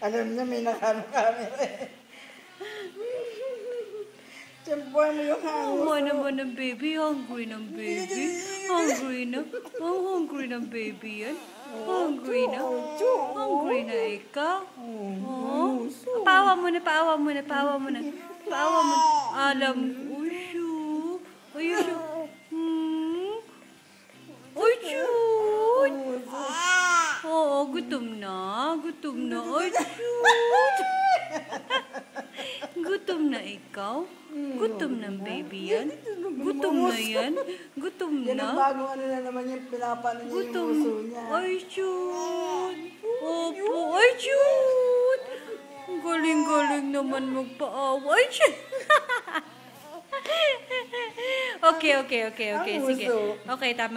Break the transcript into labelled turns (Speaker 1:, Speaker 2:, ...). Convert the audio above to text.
Speaker 1: Alam niya may camera eh. Tiyempuan mo yung hangos.
Speaker 2: Awa naman ng baby. Hungry ng baby. Hungry na. Ang hungry ng baby yan. Hungry na. Hungry na ikaw. Oh. Paawa mo na, paawa mo na, paawa mo na. Paawa mo na. Alam ko. Usyo. Usyo. Usyo. Oo, gutom na. Gutom na. Usyo. Gutom na ikaw? Gutom ng baby yan? Gutom na yan? Gutom na?
Speaker 1: Yan ang bagong ano na naman yung pinapano niya yung uso niya.
Speaker 2: Ay, shoot! Opo, ay, shoot! Galing-galing naman magpaawa. Ay, shoot! Okay. Sige. Okay, tama.